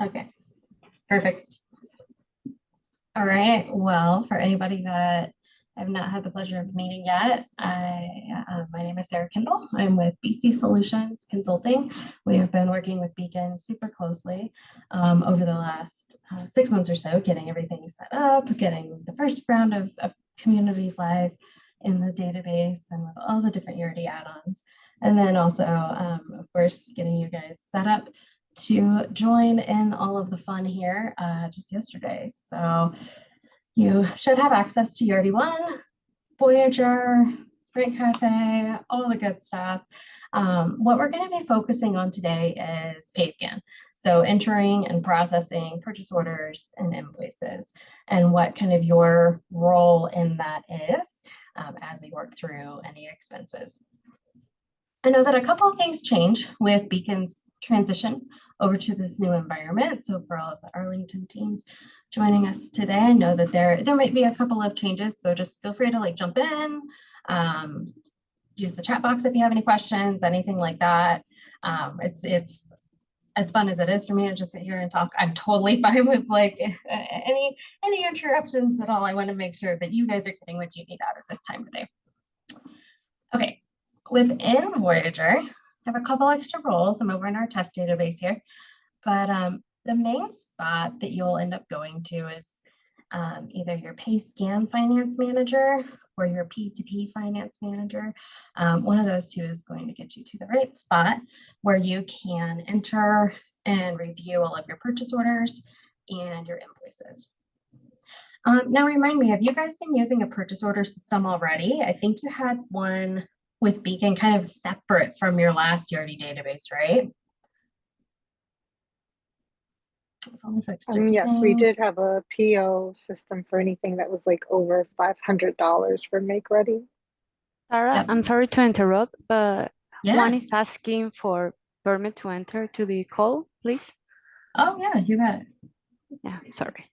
Okay, perfect. All right. Well, for anybody that I've not had the pleasure of meeting yet, my name is Sarah Kendall. I'm with BC Solutions Consulting. We have been working with Beacon super closely over the last 6 months or so, getting everything set up, getting the first round of communities live in the database and with all the different Unity add-ons. And then also, of course, getting you guys set up to join in all of the fun here just yesterday. So you should have access to Unity 1, Voyager, Great Cafe, all the good stuff. What we're going to be focusing on today is PayScan. So entering and processing purchase orders and invoices, and what kind of your role in that is as we work through any expenses. I know that a couple of things change with Beacon's transition over to this new environment. So for all of the Arlington teams joining us today, I know that there might be a couple of changes. So just feel free to jump in, use the chat box if you have any questions, anything like that. It's as fun as it is for me to just sit here and talk. I'm totally fine with any interruptions at all. I want to make sure that you guys are getting what you need out of this time today. Okay. Within Voyager, I have a couple extra roles. I'm over in our test database here, but the main spot that you'll end up going to is either your PayScan Finance Manager or your P2P Finance Manager. One of those two is going to get you to the right spot where you can enter and review all of your purchase orders and your invoices. Now remind me, have you guys been using a purchase order system already? I think you had one with Beacon kind of separate from your last Unity database, right? Yes, we did have a PO system for anything that was over $500 for Make Ready. Sarah, Yep. I'm sorry to interrupt, but yeah. One is asking for permit to enter to the call, please. Oh yeah, you got it. Yeah, sorry.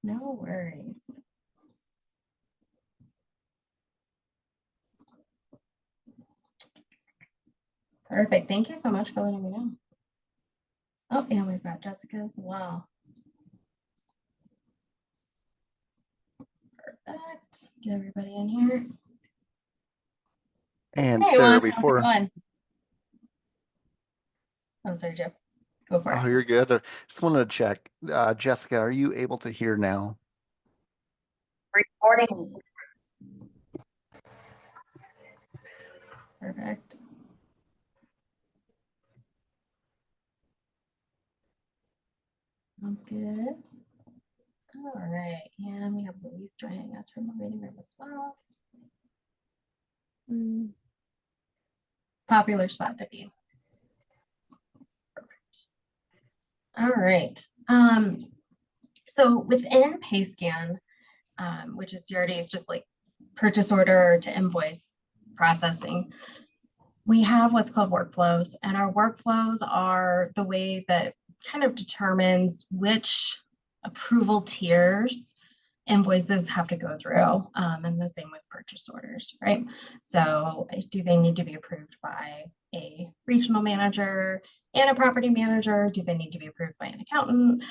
No worries. Perfect. Thank you so much for letting me know. Oh, and we've got Jessica as well. Perfect. Get everybody in here. And hey, Sarah, Juan, before. Oh, sorry, Jeff. Go for it. Oh, you're good. I just wanted to check. Jessica, are you able to hear now? Recording. Perfect. Sounds good. All right, and we have Louise joining us from the waiting room as well. Popular spot to be. Perfect. All right. So within PayScan, which is Unity's just purchase order to invoice processing, we have what's called workflows, and our workflows are the way that kind of determines which approval tiers invoices have to go through, and the same with purchase orders, right? So do they need to be approved by a regional manager and a property manager? Do they need to be approved by an accountant?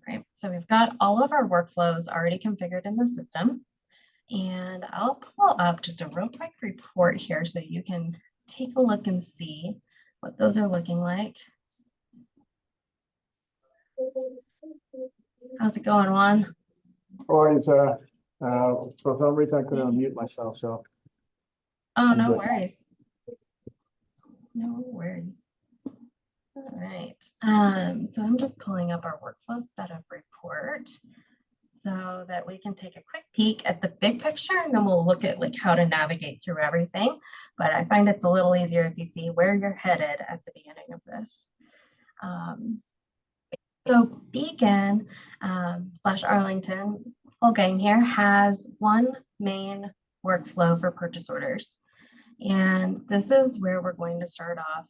Right, so we've got all of our workflows already configured in the system, and I'll pull up just a real quick report here so you can take a look and see what those are looking like. How's it going, Juan? All right, Sarah. For some reason, I couldn't unmute myself, so. Oh, no worries. No worries. All right. So I'm just pulling up our workflow setup report so that we can take a quick peek at the big picture, and then we'll look at how to navigate through everything. But I find it's a little easier if you see where you're headed at the beginning of this. So Beacon / Arlington, whole gang here, has one main workflow for purchase orders. And this is where we're going to start off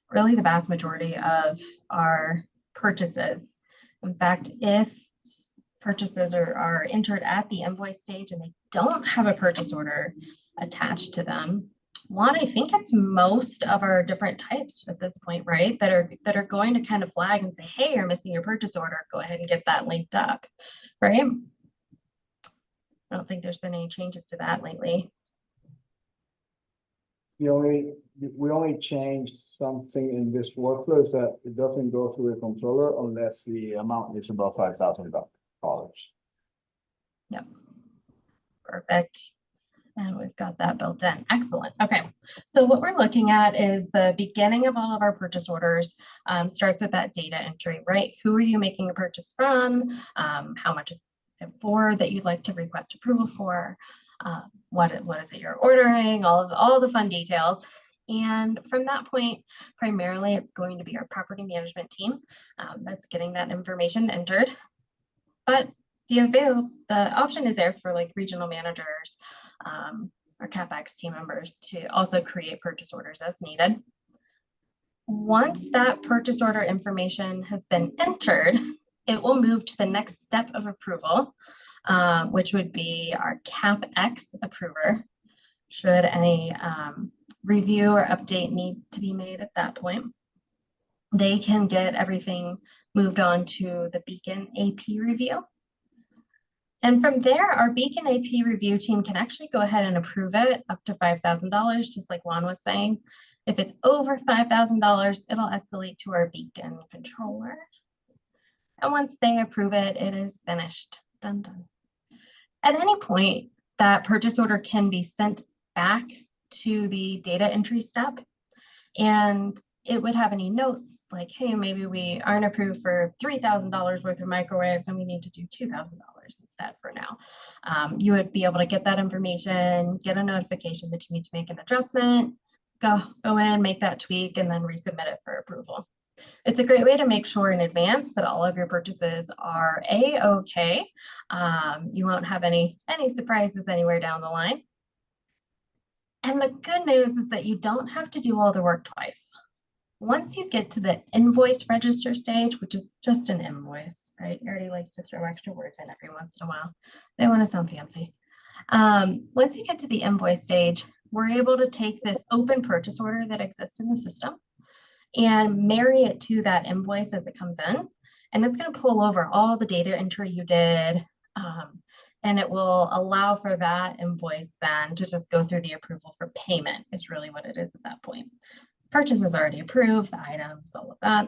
really the vast majority of our purchases. In fact, if purchases are entered at the invoice stage and they don't have a purchase order attached to them, one, I think it's most of our different types at this point, right? That are going to kind of flag and say, hey, you're missing your purchase order. Go ahead and get that linked up, right? I don't think there's been any changes to that lately. We only changed something in this workflow is that it doesn't go through a controller unless the amount is above $5,000. Yep. Perfect. And we've got that built in. Excellent. Okay. So what we're looking at is the beginning of all of our purchase orders starts with that data entry, right? Who are you making a purchase from? How much is it for that you'd like to request approval for? What is it you're ordering? All the fun details. And from that point, primarily it's going to be our property management team that's getting that information entered. But the option is there for like regional managers or CapEx team members to also create purchase orders as needed. Once that purchase order information has been entered, it will move to the next step of approval, which would be our CapEx approver. Should any review or update need to be made at that point, they can get everything moved on to the Beacon AP review. And from there, our Beacon AP review team can actually go ahead and approve it up to $5,000, just like Juan was saying. If it's over $5,000, it'll escalate to our Beacon controller. And once they approve it, it is finished. Done, done. At any point, that purchase order can be sent back to the data entry step. And it would have any notes like, hey, maybe we aren't approved for $3,000 worth of microwaves and we need to do $2,000 instead for now. You would be able to get that information, get a notification that you need to make an adjustment, go in, make that tweak, and then resubmit it for approval. It's a great way to make sure in advance that all of your purchases are A-okay. You won't have any surprises anywhere down the line. And the good news is that you don't have to do all the work twice. Once you get to the invoice register stage, which is just an invoice, right? Everybody likes to throw extra words in every once in a while. They want to sound fancy. Once you get to the invoice stage, we're able to take this open purchase order that exists in the system and marry it to that invoice as it comes in. And it's going to pull over all the data entry you did. And it will allow for that invoice then to just go through the approval for payment is really what it is at that point. Purchase is already approved, the items, all of that.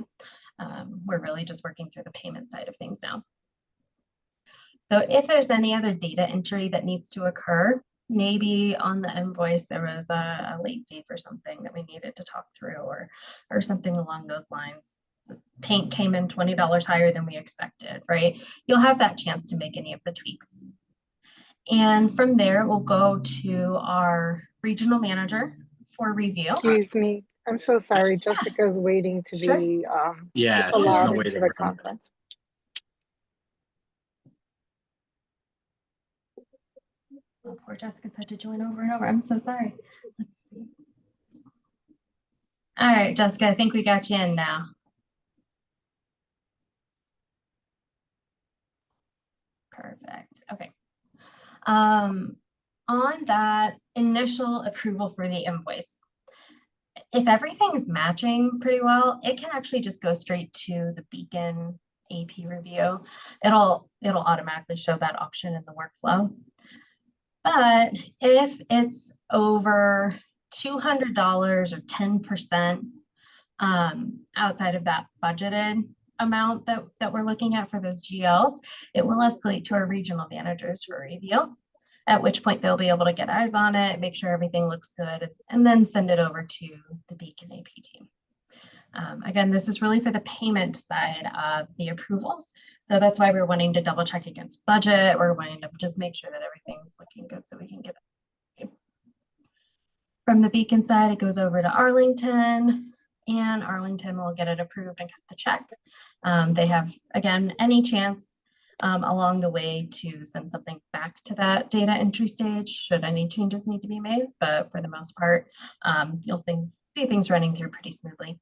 We're really just working through the payment side of things now. So if there's any other data entry that needs to occur, maybe on the invoice there was a late fee for something that we needed to talk through or something along those lines. The paint came in $20 higher than we expected, right? You'll have that chance to make any of the tweaks. And from there, we'll go to our regional manager for review. Excuse me. I'm so sorry. Jessica's waiting to Sure. be Yeah, she's allowed no into waiting the room. conference. Oh, poor Jessica's had to join over and over. I'm so sorry. Let's see. All right, Jessica, I think we got you in now. Perfect. Okay. On that initial approval for the invoice, if everything's matching pretty well, it can actually just go straight to the Beacon AP review. It'll automatically show that option in the workflow. But if it's over $200 or 10% outside of that budgeted amount that we're looking at for those GLs, it will escalate to our regional managers for review, at which point they'll be able to get eyes on it, make sure everything looks good, and then send it over to the Beacon AP team. Again, this is really for the payment side of the approvals. So that's why we're wanting to double check against budget. We're wanting to just make sure that everything's looking good so we can get it. From the Beacon side, it goes over to Arlington, and Arlington will get it approved and cut the check. They have, again, any chance along the way to send something back to that data entry stage should any changes need to be made. But for the most part, you'll see things running through pretty smoothly.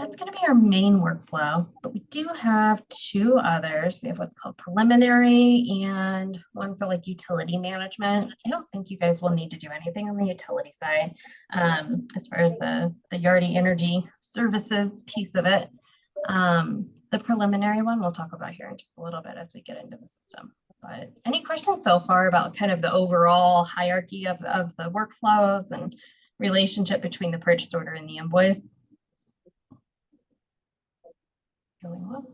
that's going to be our main workflow, but we do have two others. We have what's called preliminary and one for like utility management. I don't think you guys will need to do anything on the utility side as far as the Yardi Energy Services piece of it. The preliminary one we'll talk about here in just a little bit as we get into the system. But any questions so far about kind of the overall hierarchy of the workflows and relationship between the purchase order and the invoice? Going once.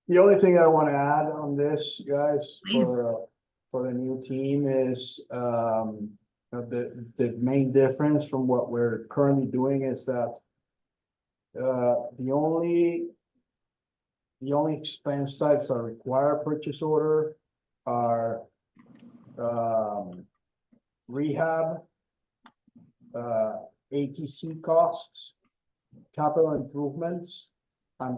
The only thing I want to add on this, guys, Please. for the new team is the main difference from what we're currently doing is that the only expense types that require purchase order are rehab, ATC costs, capital improvements, and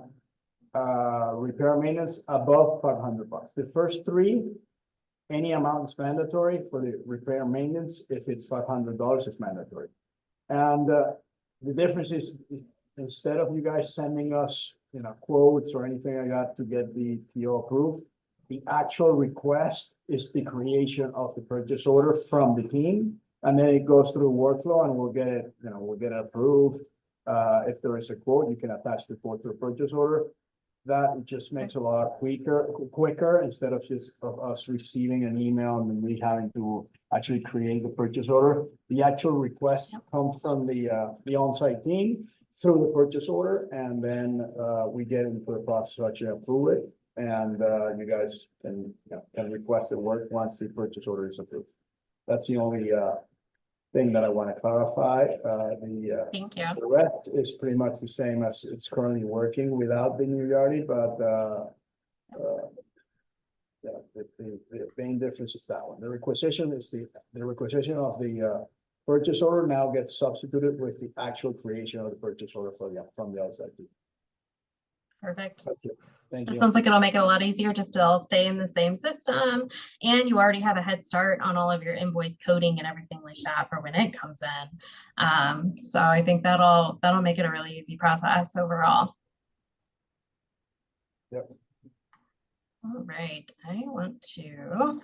repair maintenance above $500. The first three, any amount is mandatory. For the repair maintenance, if it's $500, it's mandatory. And the difference is instead of you guys sending us, quotes or anything like that to get the PO approved, the actual request is the creation of the purchase order from the team, and then it goes through workflow, and we'll get it, we'll get it approved. If there is a quote, you can attach the quote to a purchase order. That just makes it a lot quicker instead of just us receiving an email and then we having to actually create the purchase order. The actual request comes from the on-site team through the purchase order, and then we get into the process to actually approve it, and you guys can request the work once the purchase order is approved. That's the only thing that I want to clarify. Thank you. The rest is pretty much the same as it's currently working without the new Yardi, but the main difference is that one. The requisition is the requisition of the purchase order now gets substituted with the actual creation of the purchase order from the outside team. Perfect. Thank It you. sounds like it'll make it a lot easier just to all stay in the same system, and you already have a head start on all of your invoice coding and everything like that for when it comes in. So I think that'll make it a really easy process overall. Yep. All right, I want to,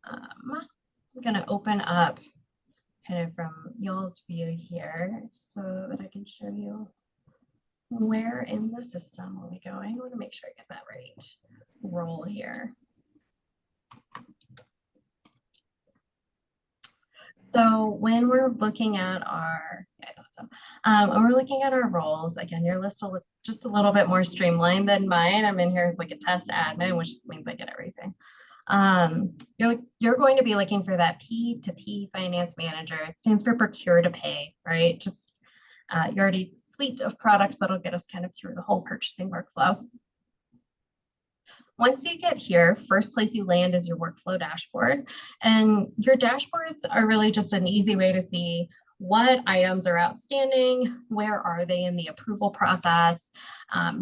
I'm gonna open up kind of from y'all's view here so that I can show you where in the system are we going. I want to make sure I get that right role here. So when we're looking at our, when we're looking at our roles, again, your list will look just a little bit more streamlined than mine. I'm in here as like a test admin, which just means I get everything. You're going to be looking for that P2P finance manager. It stands for procure to pay, right? Just Yardi's suite of products that'll get us kind of through the whole purchasing workflow. Once you get here, first place you land is your workflow dashboard. And your dashboards are really just an easy way to see what items are outstanding, where are they in the approval process,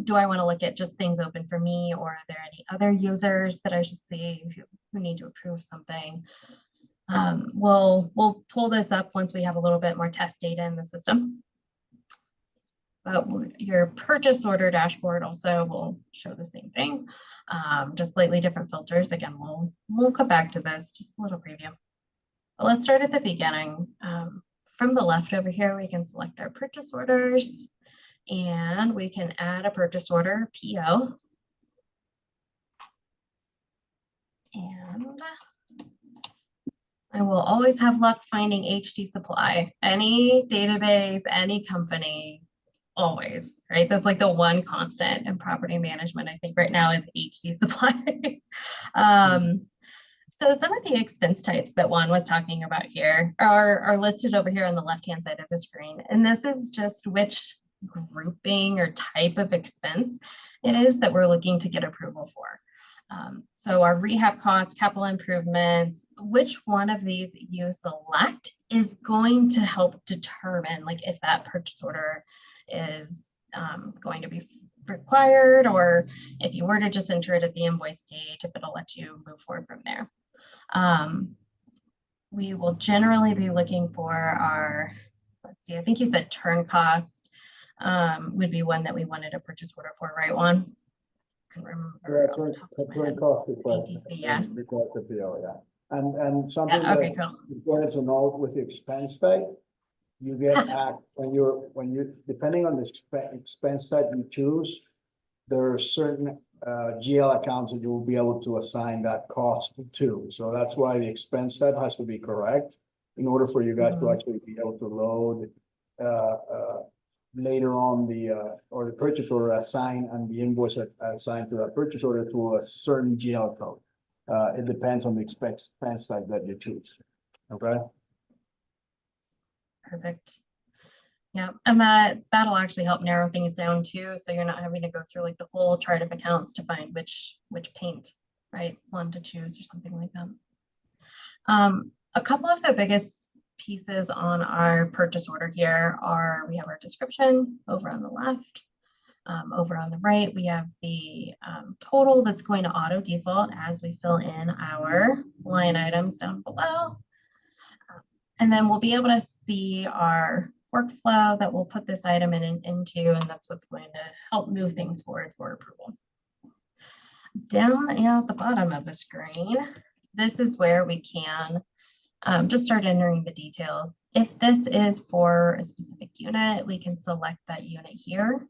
do I want to look at just things open for me, or are there any other users that I should see who need to approve something. We'll pull this up once we have a little bit more test data in the system. But your purchase order dashboard also will show the same thing, just slightly different filters. Again, we'll come back to this, just a little preview. But let's start at the beginning. From the left over here, we can select our purchase orders, and we can add a purchase order PO. And I will always have luck finding HD Supply. Any database, any company, always, right? That's like the one constant in property management, I think right now, is HD Supply. So some of the expense types that Juan was talking about here are listed over here on the left-hand side of the screen. And this is just which grouping or type of expense it is that we're looking to get approval for. So our rehab costs, capital improvements, which one of these you select is going to help determine like if that purchase order is going to be required, or if you were to just enter it at the invoice stage, if it'll let you move forward from there. We will generally be looking for our, let's see, I think you said turn cost, would be one that we wanted a purchase order for, right, Juan? Couldn't remember. off the top of my head. Current cost request. ATC, yeah. Request the PO, yeah. And something Yeah, okay, that cool. important to note with the expense type, you get act when you depending on the expense type you choose, there are certain GL accounts that you will be able to assign that cost to. So that's why the expense type has to be correct in order for you guys to actually be able to load later on or the purchase order assigned and the invoice assigned to that purchase order to a certain GL code. It depends on the expense type that you choose. Okay. Perfect. Yeah, and that'll actually help narrow things down too. So you're not having to go through like the whole chart of accounts to find which paint, right, one to choose or something like that. A couple of the biggest pieces on our purchase order here are, we have our description over on the left. Over on the right, we have the total that's going to auto default as we fill in our line items down below. And then we'll be able to see our workflow that we'll put this item into, and that's what's going to help move things forward for approval. Down at the bottom of the screen, this is where we can just start entering the details. If this is for a specific unit, we can select that unit here.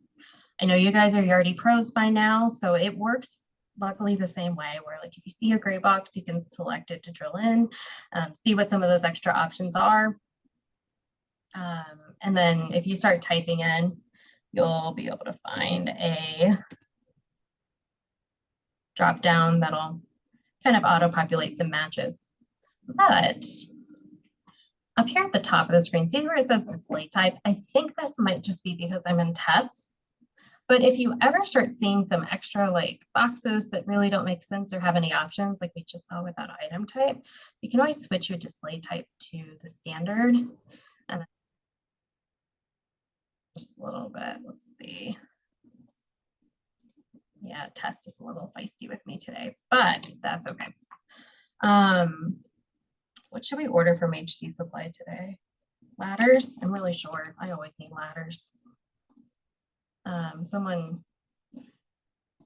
I know you guys are already pros by now, so it works luckily the same way, where like if you see a gray box, you can select it to drill in, see what some of those extra options are. And then if you start typing in, you'll be able to find a drop down that'll kind of auto-populate some matches. But up here at the top of the screen, see where it says display type? I think this might just be because I'm in test. But if you ever start seeing some extra like boxes that really don't make sense or have any options, like we just saw with that item type, you can always switch your display type to the standard. And just a little bit, let's see. Yeah, test is a little feisty with me today, but that's okay. What should we order from HD Supply today? Ladders? I'm really short. I always need ladders. Someone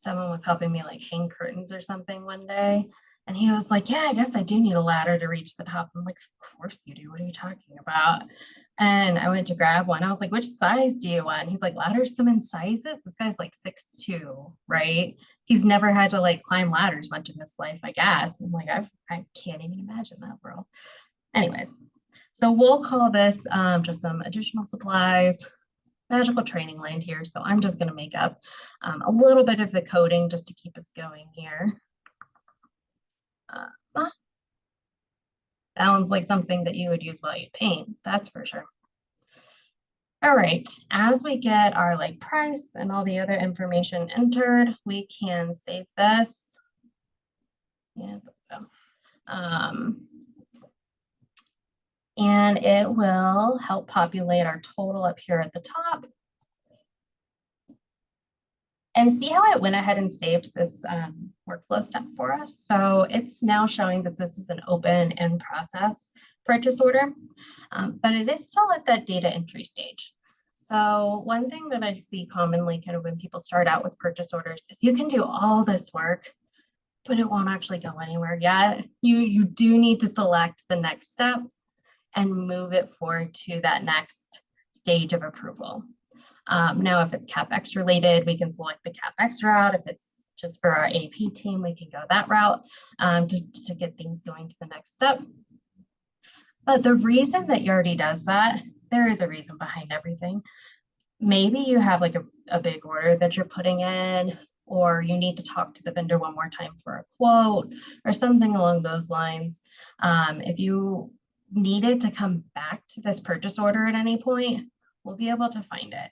was helping me like hang curtains or something one day, and he was like, yeah, I guess I do need a ladder to reach the top. I'm like, of course you do. What are you talking about? And I went to grab one. I was like, which size do you want? And he's like, ladders come in sizes. This guy's like 6'2", right? He's never had to like climb ladders much in his life, I guess. I'm like, I can't even imagine that, bro. Anyways, so we'll call this just some additional supplies. Magical training land here, so I'm just going to make up a little bit of the coding just to keep us going here. Sounds like something that you would use while you paint, that's for sure. All right, as we get our like price and all the other information entered, we can save this. Yeah, so. And it will help populate our total up here at the top. And see how it went ahead and saved this workflow step for us. So it's now showing that this is an open in process purchase order, but it is still at that data entry stage. So one thing that I see commonly kind of when people start out with purchase orders is you can do all this work, but it won't actually go anywhere yet. You do need to select the next step and move it forward to that next stage of approval. Now, if it's CapEx related, we can select the CapEx route. If it's just for our AP team, we can go that route to get things going to the next step. But the reason that Yardi does that, there is a reason behind everything. Maybe you have like a big order that you're putting in, or you need to talk to the vendor one more time for a quote or something along those lines. If you needed to come back to this purchase order at any point, we'll be able to find it.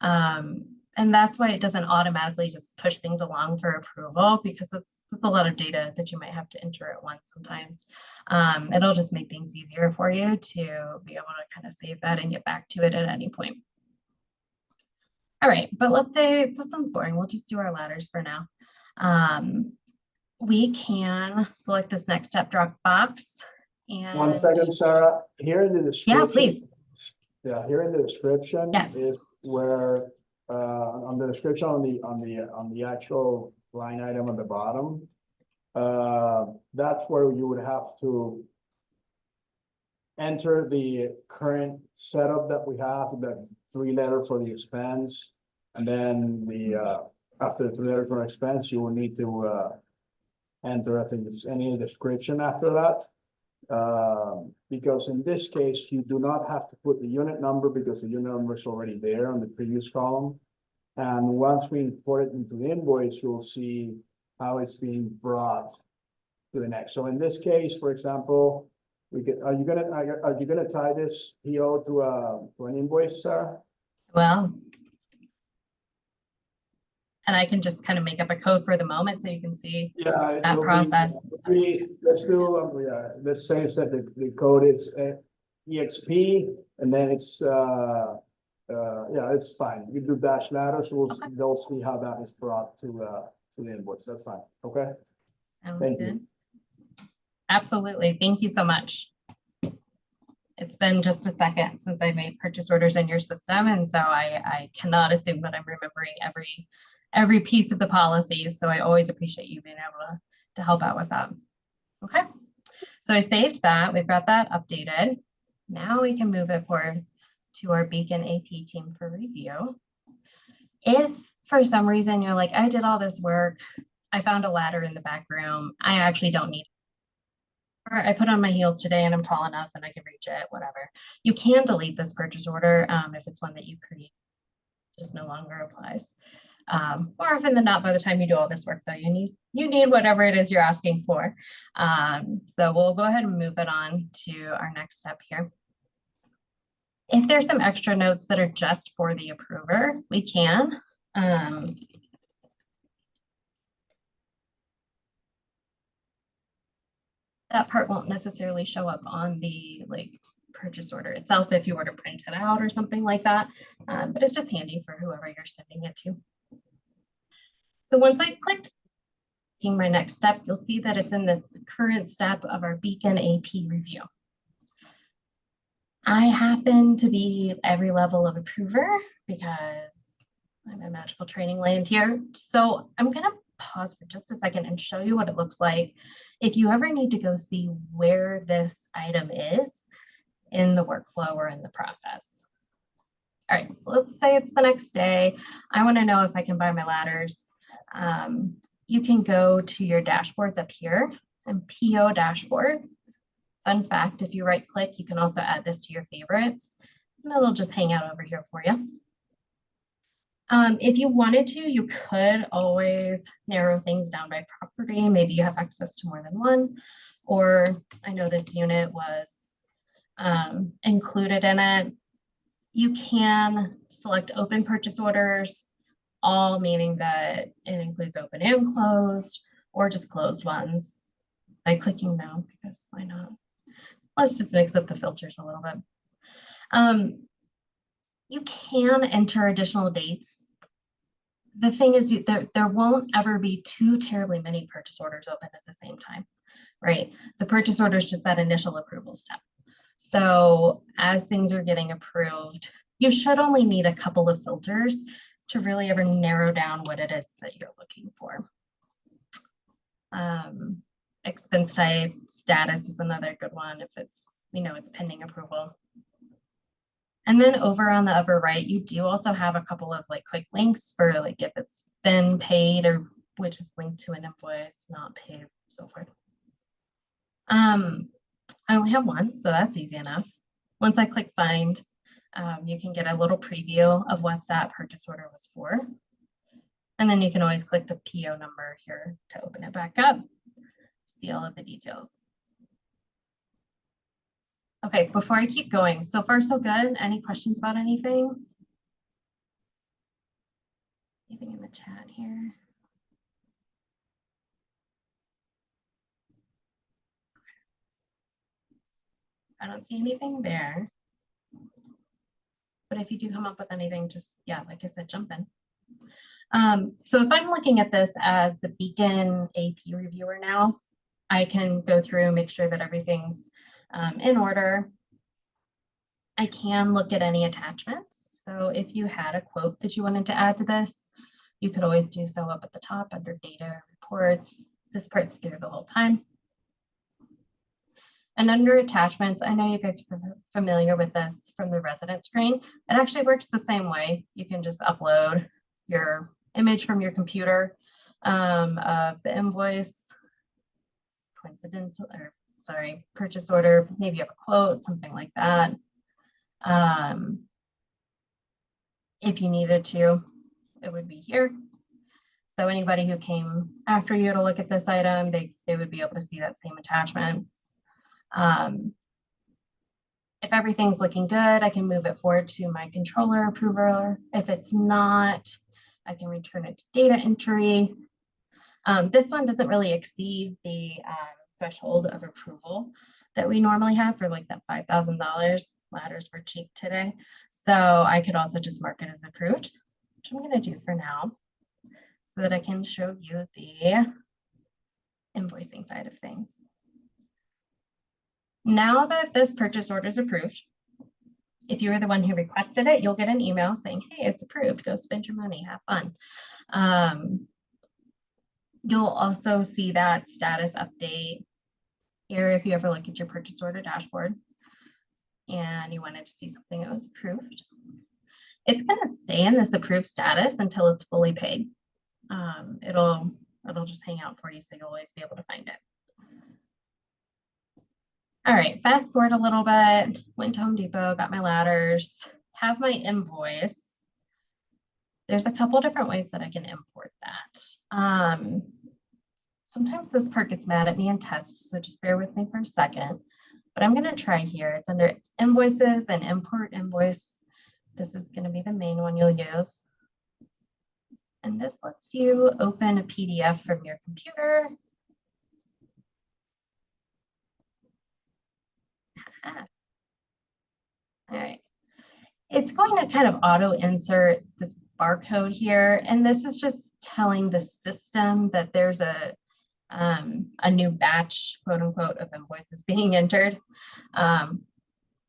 And that's why it doesn't automatically just push things along for approval, because it's a lot of data that you might have to enter at once sometimes. It'll just make things easier for you to be able to kind of save that and get back to it at any point. All right, but let's say this one's boring. We'll just do our ladders for now. We can select this next step drop box. And 1 second, Sarah. Here in the description. Yeah, please. Yeah, here in the description Yes. is where, on the description on the actual line item at the bottom, that's where you would have to enter the current setup that we have, the 3-letter for the expense. And then after the 3-letter for expense, you will need to enter, I think it's any description after that. Because in this case, you do not have to put the unit number because the unit number is already there on the previous column. And once we import it into the invoice, you'll see how it's being brought to the next. So in this case, for example, are you gonna tie this PO to an invoice, Sarah? Well, and I can just kind of make up a code for the moment so you can see Yeah. that process. Let's do, let's say that the code is EXP, and then it's, yeah, it's fine. You do dash ladders, they'll see how that is brought to the invoice. That's fine, okay? Sounds Thank you. good. Absolutely. Thank you so much. It's been just a second since I made purchase orders in your system, and so I cannot assume that I'm remembering every piece of the policies. So I always appreciate you being able to help out with that. Okay. So I saved that. We've got that updated. Now we can move it forward to our Beacon AP team for review. If for some reason you're like, I did all this work, I found a ladder in the back room, I actually don't need it. Or I put on my heels today and I'm tall enough and I can reach it, whatever. You can delete this purchase order if it's one that you create, just no longer applies. More often than not, by the time you do all this work though, you need whatever it is you're asking for. So we'll go ahead and move it on to our next step here. If there's some extra notes that are just for the approver, we can. That part won't necessarily show up on the purchase order itself if you were to print it out or something like that, but it's just handy for whoever you're sending it to. So once I clicked my next step, you'll see that it's in this current step of our Beacon AP review. I happen to be every level of approver because I'm in magical training land here. So I'm gonna pause for just a second and show you what it looks like if you ever need to go see where this item is in the workflow or in the process. All right, so let's say it's the next day. I wanna know if I can buy my ladders. You can go to your dashboards up here and PO dashboard. Fun fact, if you right click, you can also add this to your favorites and it'll just hang out over here for you. If you wanted to, you could always narrow things down by property. Maybe you have access to more than one, or I know this unit was included in it. You can select open purchase orders, all meaning that it includes open and closed, or just closed ones by clicking no, because why not? Let's just mix up the filters a little bit. You can enter additional dates. The thing is, there won't ever be too terribly many purchase orders open at the same time, right? The purchase order is just that initial approval step. So as things are getting approved, you should only need a couple of filters to really ever narrow down what it is that you're looking for. Expense type, status is another good one if it's, it's pending approval. And then over on the upper right, you do also have a couple of quick links for if it's been paid or which is linked to an invoice, not paid, so forth. I only have one, so that's easy enough. Once I click find, you can get a little preview of what that purchase order was for. And then you can always click the PO number here to open it back up, see all of the details. Okay, before I keep going, so far so good. Any questions about anything? Anything in the chat here? I don't see anything there. But if you do come up with anything, just, yeah, like I said, jump in. So if I'm looking at this as the Beacon AP reviewer now, I can go through, make sure that everything's in order. I can look at any attachments. So if you had a quote that you wanted to add to this, you could always do so up at the top under data reports. This part's through the whole time. And under attachments, I know you guys are familiar with this from the resident screen. It actually works the same way. You can just upload your image from your computer of the invoice, coincidental, or sorry, purchase order, maybe you have a quote, something like that. If you needed to, it would be here. So anybody who came after you to look at this item, they would be able to see that same attachment. If everything's looking good, I can move it forward to my controller approver. If it's not, I can return it to data entry. This one doesn't really exceed the threshold of approval that we normally have for like that $5,000. Ladders were cheap today. So I could also just mark it as approved, which I'm going to do for now so that I can show you the invoicing side of things. Now that this purchase order is approved, if you were the one who requested it, you'll get an email saying, hey, it's approved, go spend your money, have fun. You'll also see that status update here if you ever look at your purchase order dashboard and you wanted to see something that was approved. It's going to stay in this approved status until it's fully paid. It'll just hang out for you, so you'll always be able to find it. All right, fast forward a little bit, went to Home Depot, got my ladders, have my invoice. There's a couple different ways that I can import that. Sometimes this part gets mad at me in tests, so just bear with me for a second. But I'm gonna try here. It's under invoices and import invoice. This is gonna be the main one you'll use. And this lets you open a PDF from your computer. All right, it's going to kind of auto insert this barcode here. And this is just telling the system that there's a new batch, quote unquote, of invoices being entered.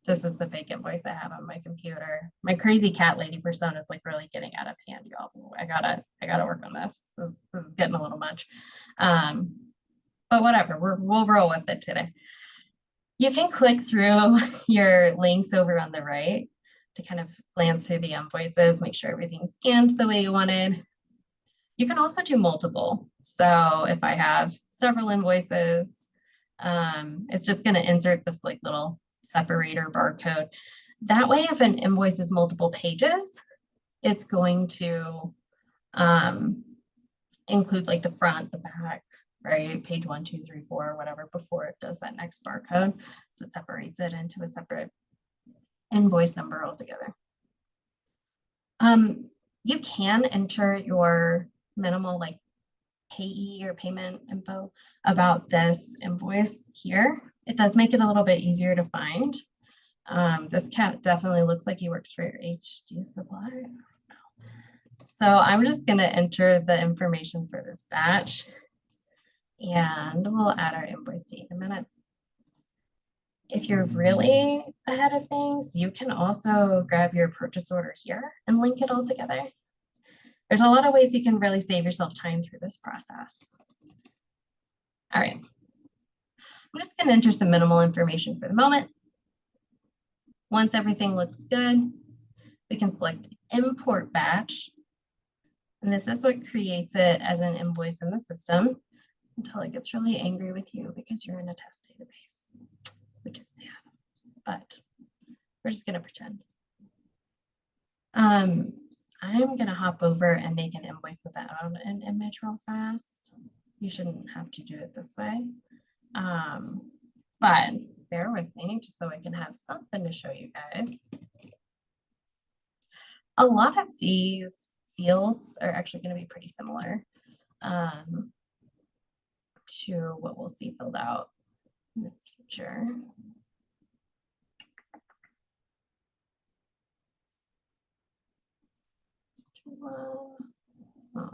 This is the fake invoice I have on my computer. My crazy cat lady persona is like really getting out of hand, y'all. I gotta work on this. This is getting a little much. But whatever, we'll roll with it today. You can click through your links over on the right to kind of glance through the invoices, make sure everything's scanned the way you wanted. You can also do multiple. So if I have several invoices, it's just going to insert this like little separator barcode. That way, if an invoice is multiple pages, it's going to include like the front, the back, right? Page 1, 2, 3, 4, whatever, before it does that next barcode. So it separates it into a separate invoice number altogether. You can enter your minimal like payee or payment info about this invoice here. It does make it a little bit easier to find. This cat definitely looks like he works for your HD supplier. So I'm just going to enter the information for this batch and we'll add our invoice date in a minute. If you're really ahead of things, you can also grab your purchase order here and link it all together. There's a lot of ways you can really save yourself time through this process. All right. I'm just going to enter some minimal information for the moment. Once everything looks good, we can select import batch. And this is what creates it as an invoice in the system until it gets really angry with you because you're in a test database, which is sad, but we're just going to pretend. I'm going to hop over and make an invoice without an image real fast. You shouldn't have to do it this way. But bear with me just so I can have something to show you guys. A lot of these fields are actually going to be pretty similar to what we'll see filled out in the future. Oh,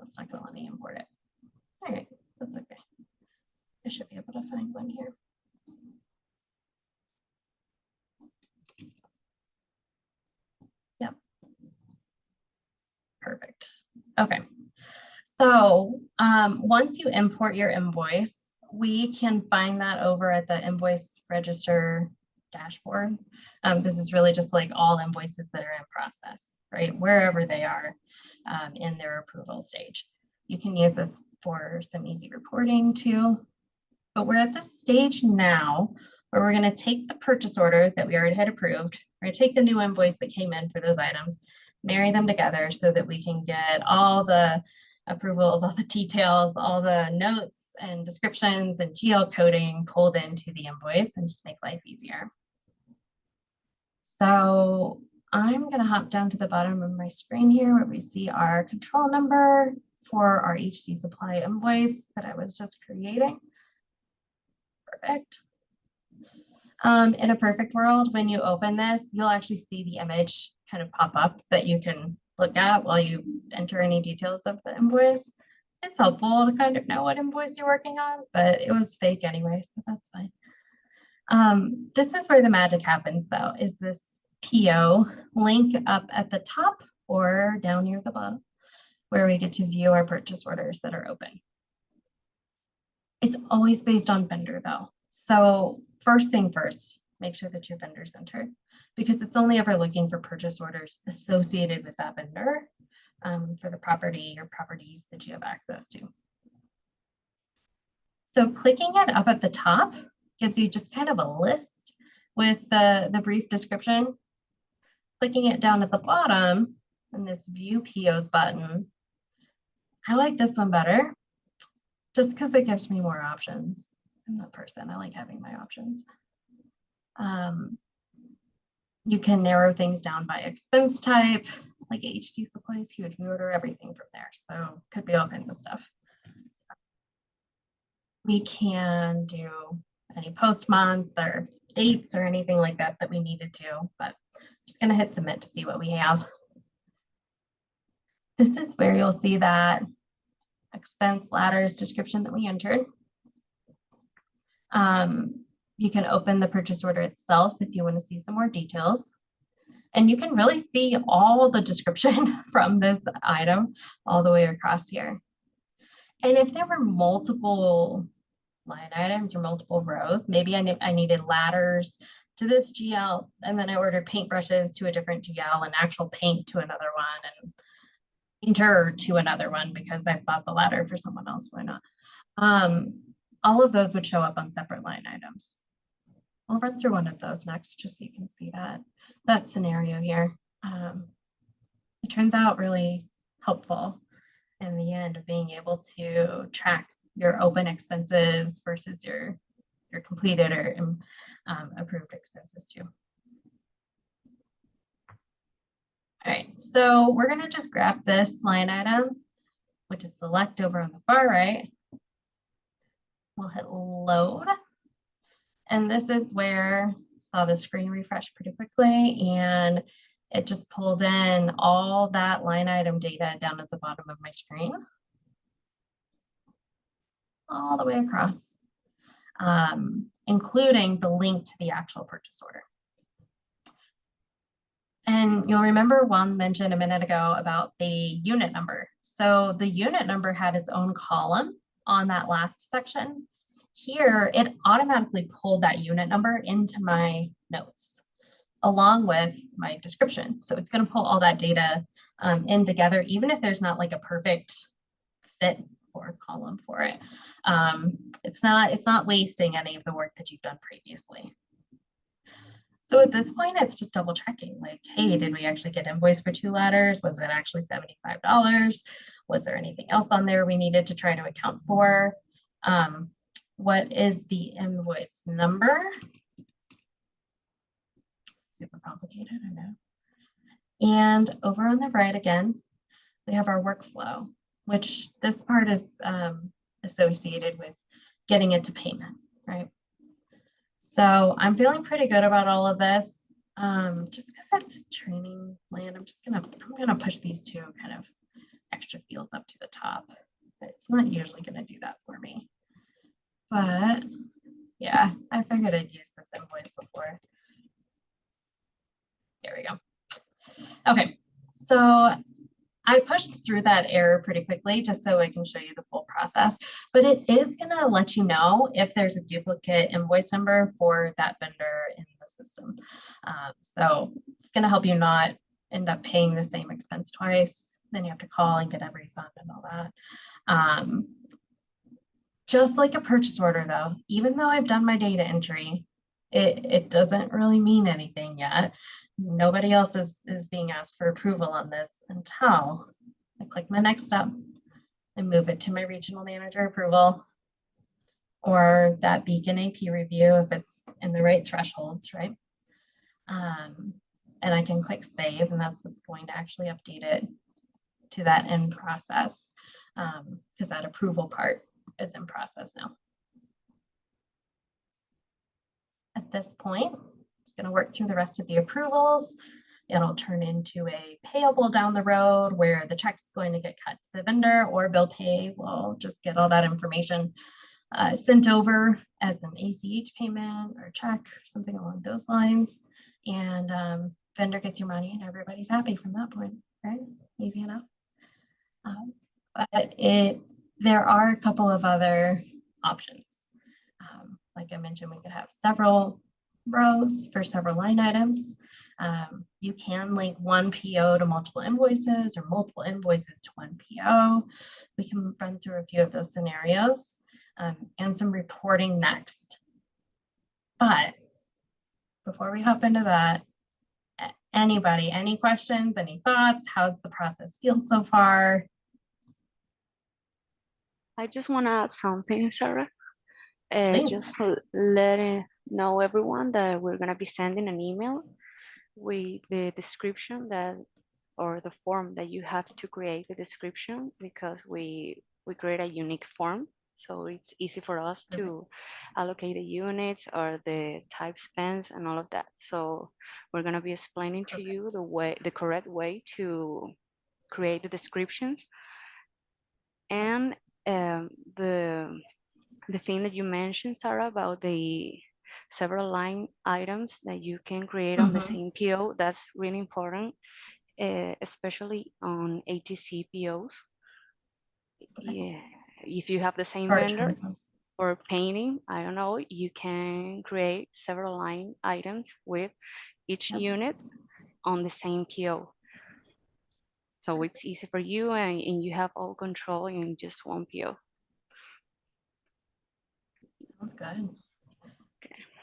it's not going to let me import it. All right, that's okay. I should be able to find one here. Yep. Perfect. Okay. So once you import your invoice, we can find that over at the invoice register dashboard. This is really just like all invoices that are in process, right? Wherever they are in their approval stage. You can use this for some easy reporting too. But we're at this stage now where we're going to take the purchase order that we already had approved. We're going to take the new invoice that came in for those items, marry them together so that we can get all the approvals, all the details, all the notes and descriptions and GL coding pulled into the invoice and just make life easier. So I'm going to hop down to the bottom of my screen here where we see our control number for our HD supply invoice that I was just creating. Perfect. In a perfect world, when you open this, you'll actually see the image kind of pop up that you can look at while you enter any details of the invoice. It's helpful to kind of know what invoice you're working on, but it was fake anyway, so that's fine. This is where the magic happens though, is this PO link up at the top or down near the bottom, where we get to view our purchase orders that are open. It's always based on vendor though. So first thing first, make sure that your vendor's entered because it's only ever looking for purchase orders associated with that vendor for the property or properties that you have access to. So clicking it up at the top gives you just kind of a list with the brief description. Clicking it down at the bottom in this view POs button, I like this one better just because it gives me more options. I'm that person, I like having my options. You can narrow things down by expense type, like HD supplies, huge order, everything from there. So could be all kinds of stuff. We can do any post month or dates or anything like that that we needed to, but I'm just gonna hit submit to see what we have. This is where you'll see that expense ladders description that we entered. You can open the purchase order itself if you want to see some more details. And you can really see all the description from this item all the way across here. And if there were multiple line items or multiple rows, maybe I needed ladders to this GL, and then I ordered paintbrushes to a different GL and actual paint to another one and painter to another one because I bought the ladder for someone else, why not? All of those would show up on separate line items. I'll run through one of those next just so you can see that scenario here. It turns out really helpful in the end of being able to track your open expenses versus your completed or approved expenses too. All right, so we're gonna just grab this line item, which is select over on the far right. We'll hit load. And this is where saw the screen refresh pretty quickly and it just pulled in all that line item data down at the bottom of my screen. All the way across, including the link to the actual purchase order. And you'll remember Juan mentioned a minute ago about the unit number. So the unit number had its own column on that last section. Here, it automatically pulled that unit number into my notes along with my description. So it's going to pull all that data in together, even if there's not like a perfect fit or column for it. It's not wasting any of the work that you've done previously. So at this point, it's just double checking like, hey, did we actually get invoiced for 2 ladders? Was it actually $75? Was there anything else on there we needed to try to account for? What is the invoice number? Super complicated, I know. And over on the right again, we have our workflow, which this part is associated with getting it to payment, right? So I'm feeling pretty good about all of this. Just because that's training land, I'm gonna push these 2 kind of extra fields up to the top. It's not usually gonna do that for me. But yeah, I figured I'd use this invoice before. There we go. Okay, so I pushed through that error pretty quickly just so I can show you the full process, but it is going to let you know if there's a duplicate invoice number for that vendor in the system. So it's going to help you not end up paying the same expense twice. Then you have to call and get a refund and all that. Just like a purchase order though, even though I've done my data entry, it doesn't really mean anything yet. Nobody else is being asked for approval on this until I click my next step and move it to my regional manager approval or that Beacon AP review if it's in the right thresholds, right? And I can click save, and that's what's going to actually update it to that end process because that approval part is in process now. At this point, it's going to work through the rest of the approvals. It'll turn into a payable down the road where the check's going to get cut to the vendor, or bill pay will just get all that information sent over as an ACH payment or check or something along those lines. And vendor gets your money and everybody's happy from that point, right? Easy enough. But there are a couple of other options. Like I mentioned, we could have several rows for several line items. You can link one PO to multiple invoices or multiple invoices to one PO. We can run through a few of those scenarios and some reporting next. But before we hop into that, anybody, any questions, any thoughts? How's the process feel so far? I just want to add something, Sarah. Please. Just letting know everyone that we're going to be sending an email with the description that, or the form that you have to create the description, because we create a unique form. So it's easy for us to allocate the units or the type spans and all of that. So we're going to be explaining to you the correct way to create the descriptions. And the thing that you mentioned, Sarah, about the several line items that you can create on the same PO, that's really important, especially on ATC POs. Yeah, if you have the same vendor for painting, I don't know, you can create several line items with each unit on the same PO. So it's easy for you and you have all control in just one PO. Sounds good.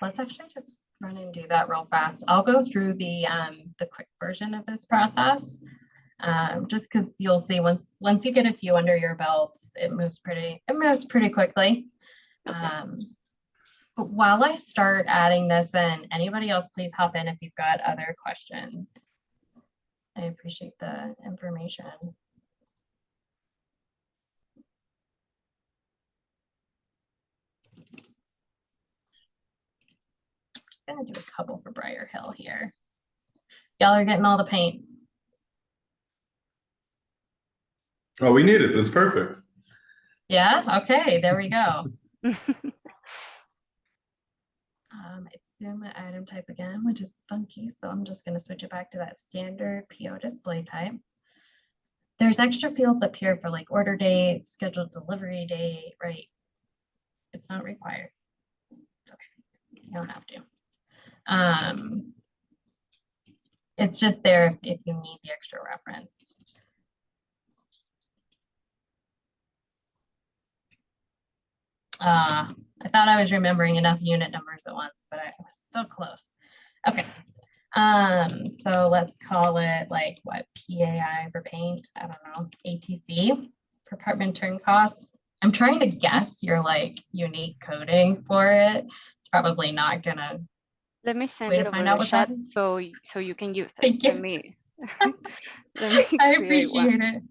Let's actually just run and do that real fast. I'll go through the quick version of this process, just because you'll see once you get a few under your belts, it moves pretty quickly. But while I start adding this in, anybody else please hop in if you've got other questions. I appreciate the information. Gonna do a couple for Briar Hill here. Y'all are getting all the paint. Oh, we need it. That's perfect. Yeah, okay, there we go. It's doing my item type again, which is funky, so I'm just going to switch it back to that standard PO display type. There's extra fields up here for like order date, scheduled delivery date, right? It's not required. It's okay, you don't have to. It's just there if you need the extra reference. I thought I was remembering enough unit numbers at once, but I was so close. Okay. So let's call it like what, PAI for paint? I don't know, ATC, per apartment turn cost. I'm trying to guess your like unique coding for it. It's probably not gonna. Let me send it over the chat so you can use it. Thank you. Let me I appreciate it.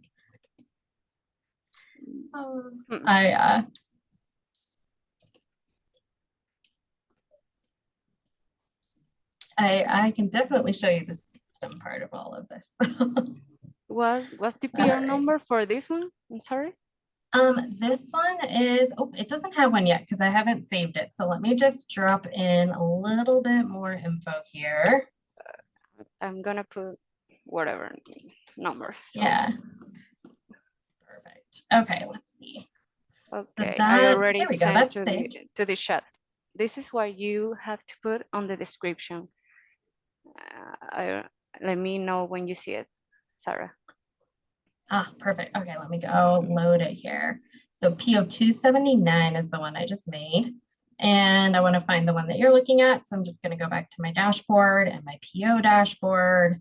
I can definitely show you the system part of all of this. What's the PO number for this one? I'm sorry. This one is, oh, it doesn't have one yet because I haven't saved it. So let me just drop in a little bit more info here. I'm gonna put whatever number. So. Yeah, Okay, let's see. Okay, I that- already there we go, sent that's to saved. the chat. This is what you have to put on the description. Let me know when you see it, Sarah. Ah, perfect. Okay, let me go load it here. So PO 279 is the one I just made. And I want to find the one that you're looking at. So I'm just going to go back to my dashboard and my PO dashboard.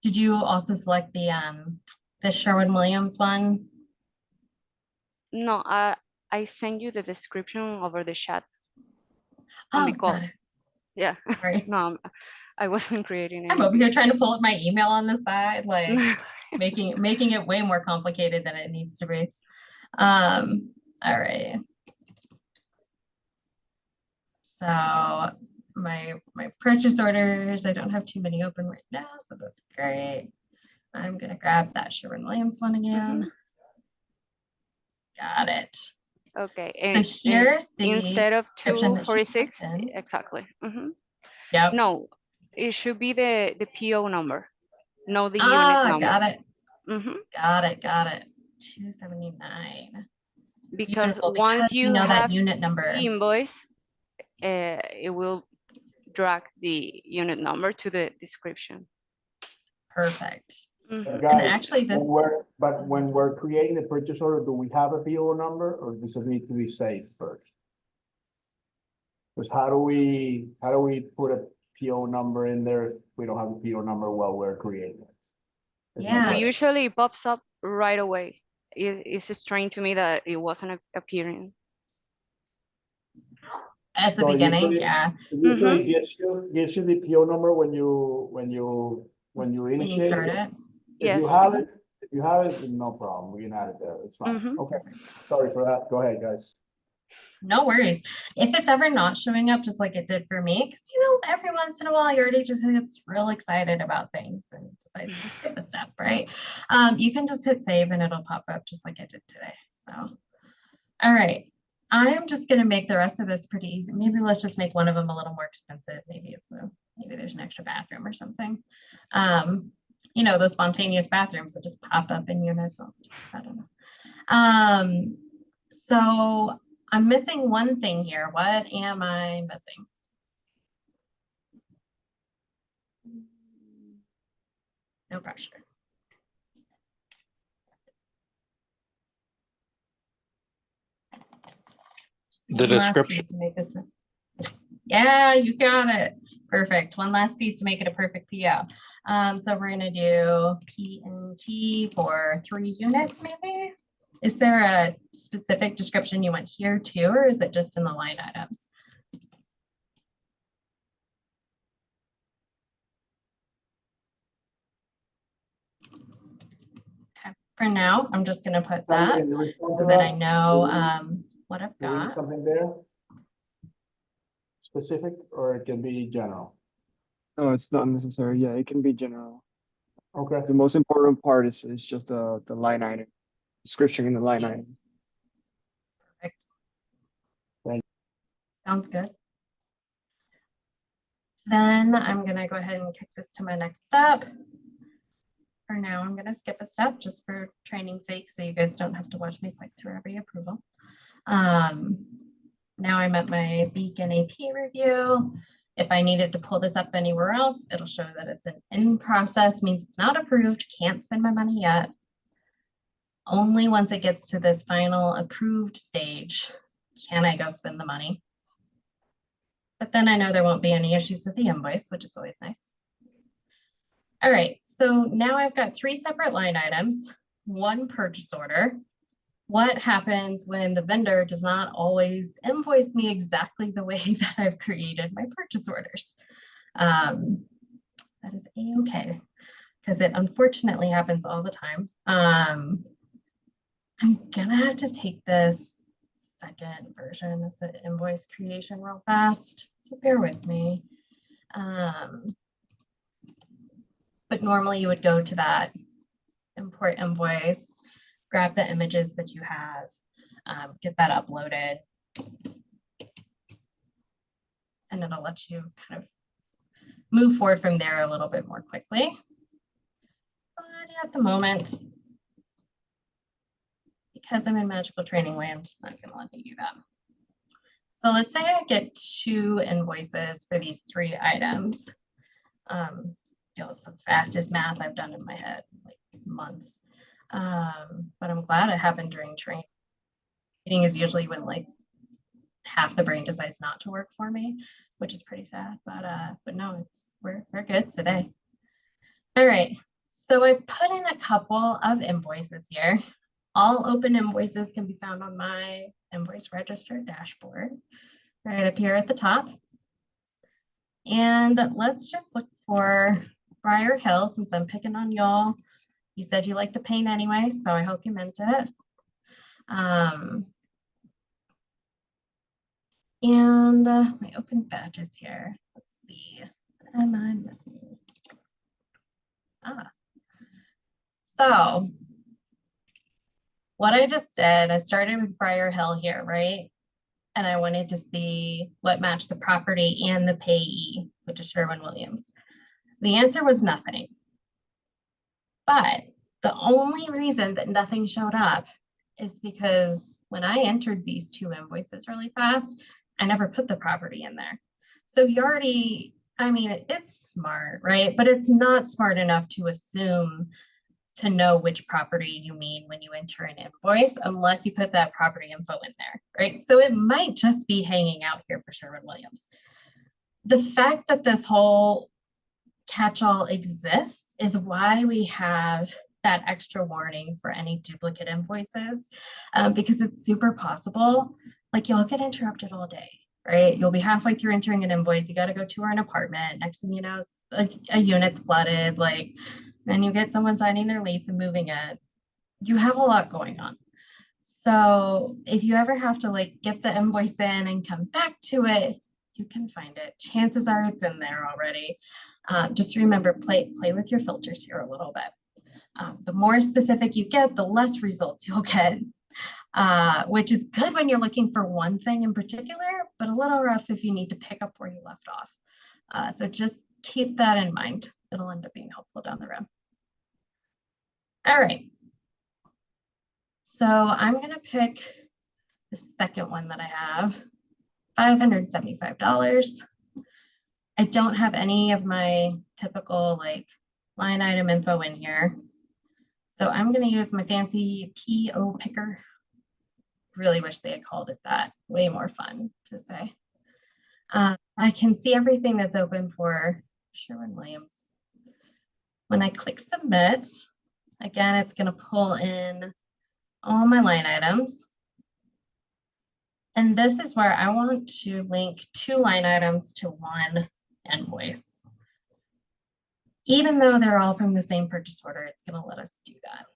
Did you also select the Sherwin-Williams one? No, I send you the description over the chat on Oh, the call. got it. Yeah, Sorry. no, I wasn't creating I'm over anything. here trying to pull up my email on the side, like making it way more complicated than it needs to be. All right. So my purchase orders, I don't have too many open right now, so that's great. I'm gonna grab that Sherwin-Williams one again. Got it. Okay, So and here's the instead of description that she 246, typed in. exactly. Yep. No, it should be the PO number, no the unit number. Got it. Mhm. Got it. 279. Because Beautiful, once you you know that have unit number. the invoice, it will drag the unit number to the description. Perfect. But Mhm. guys, actually this- when we're creating a purchase order, do we have a PO number or does it need to be saved first? Because how do we put a PO number in there if we don't have a PO number while we're creating it? Yeah. Well, usually it pops up right away. It's strange to me that it wasn't appearing. At the So beginning, usually- yeah. It usually gives you the PO number when you When you initiate start it. it. If Yes. you have it, then no problem. We can add it there. It's fine. Mhm. Okay. Sorry for that. Go ahead, guys. No worries. If it's ever not showing up, just like it did for me, because every once in a while, you already just gets real excited about things and decides to skip a step, right? You can just hit save and it'll pop up just like I did today. So, all right. I'm just gonna make the rest of this pretty easy. Maybe let's just make one of them a little more expensive. Maybe there's an extra bathroom or something. Those spontaneous bathrooms that just pop up in units. I don't know. So I'm missing one thing here. What am I missing? No pressure. The One last description. piece to make this. Yeah, you got it. Perfect. One last piece to make it a perfect PO. So we're gonna do P&T for 3 units, maybe? Is there a specific description you want here too, or is it just in the line items? Okay. For now, I'm just gonna put that so that I know what I've Do we need got. something there? Specific, or it can be general? No, it's not necessary. Yeah, it can be general. Okay. The most important part is just the line item, description in the line Yes. item. Perfect. Thank Sounds good. Then I'm gonna go ahead and kick this to my next step. For now, I'm gonna skip a step just for training's sake, so you guys don't have to watch me click through every approval. Now I'm at my Beacon AP review. If I needed to pull this up anywhere else, it'll show that it's an in process, means it's not approved, can't spend my money yet. Only once it gets to this final approved stage, can I go spend the money. But then I know there won't be any issues with the invoice, which is always nice. All right, so now I've got 3 separate line items, 1 purchase order. What happens when the vendor does not always invoice me exactly the way that I've created my purchase orders? That is a-okay, because it unfortunately happens all the time. I'm gonna have to take this second version of the invoice creation real fast, so bear with me. But normally you would go to that import invoice, grab the images that you have, get that uploaded, and it'll let you kind of move forward from there a little bit more quickly. But at the moment, because I'm in magical training land, it's not gonna let me do that. So let's say I get 2 invoices for these 3 items. It's the fastest math I've done in my head, like months. But I'm glad it happened during training. Training is usually when like half the brain decides not to work for me, which is pretty sad, but no, we're good today. All right, so I put in a couple of invoices here. All open invoices can be found on my invoice register dashboard, right up here at the top. And let's just look for Briar Hill, since I'm picking on y'all. You said you like the paint anyway, so I hope you meant it. And my open badges here. Let's see. What am I missing? So what I just did, I started with Briar Hill here, right? And I wanted to see what matched the property and the payee, which is Sherwin-Williams. The answer was nothing. But the only reason that nothing showed up is because when I entered these 2 invoices really fast, I never put the property in there. So you already, I mean, it's smart, right? But it's not smart enough to assume to know which property you mean when you enter an invoice, unless you put that property info in there, right? So it might just be hanging out here for Sherwin-Williams. The fact that this whole catch-all exists is why we have that extra warning for any duplicate invoices, because it's super possible, like you'll get interrupted all day, right? You'll be halfway through entering an invoice, you got to go tour an apartment, next thing you know, a unit's flooded, like then you get someone signing their lease and moving it. You have a lot going on. So if you ever have to like get the invoice in and come back to it, you can find it. Chances are it's in there already. Just remember, play with your filters here a little bit. The more specific you get, the less results you'll get, which is good when you're looking for one thing in particular, but a little rough if you need to pick up where you left off. So just keep that in mind. It'll end up being helpful down the road. All right. So I'm going to pick the second one that I have, $575. I don't have any of my typical like line item info in here. So I'm going to use my fancy PO picker. Really wish they had called it that. Way more fun to say. I can see everything that's open for Sherwin-Williams. When I click submit, again, it's going to pull in all my line items. And this is where I want to link 2 line items to 1 invoice. Even though they're all from the same purchase order, it's going to let us do that.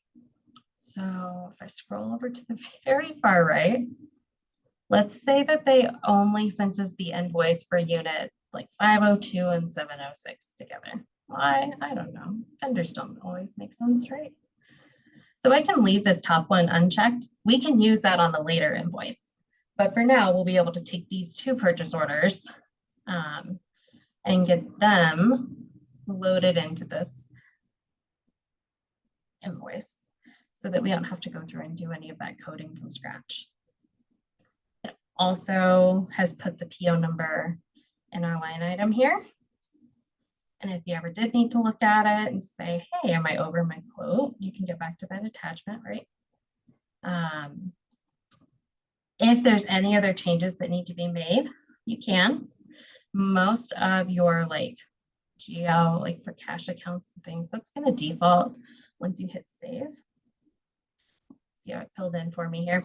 So if I scroll over to the very far right, let's say that they only sent us the invoice for unit like 502 and 706 together. Why? I don't know. Vendors don't always make sense, right? So I can leave this top one unchecked. We can use that on a later invoice. But for now, we'll be able to take these 2 purchase orders and get them loaded into this invoice so that we don't have to go through and do any of that coding from scratch. It also has put the PO number in our line item here. And if you ever did need to look at it and say, hey, am I over my quote? You can get back to that attachment, right? If there's any other changes that need to be made, you can. Most of your like GL, like for cash accounts and things, that's going to default once you hit save. See how it filled in for me here.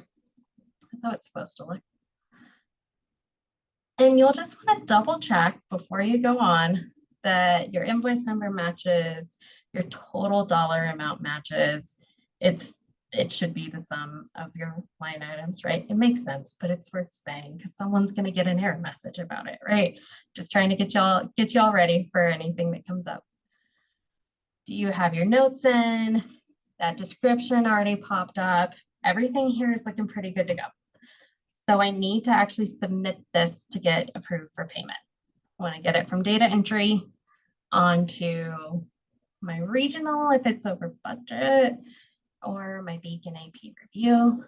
That's how it's supposed to look. And you'll just want to double check before you go on that your invoice number matches, your total dollar amount matches. It should be the sum of your line items, right? It makes sense, but it's worth saying because someone's going to get an error message about it, right? Just trying to get y'all ready for anything that comes up. Do you have your notes in? That description already popped up. Everything here is looking pretty good to go. So I need to actually submit this to get approved for payment. I want to get it from data entry onto my regional if it's over budget, or my Beacon AP review.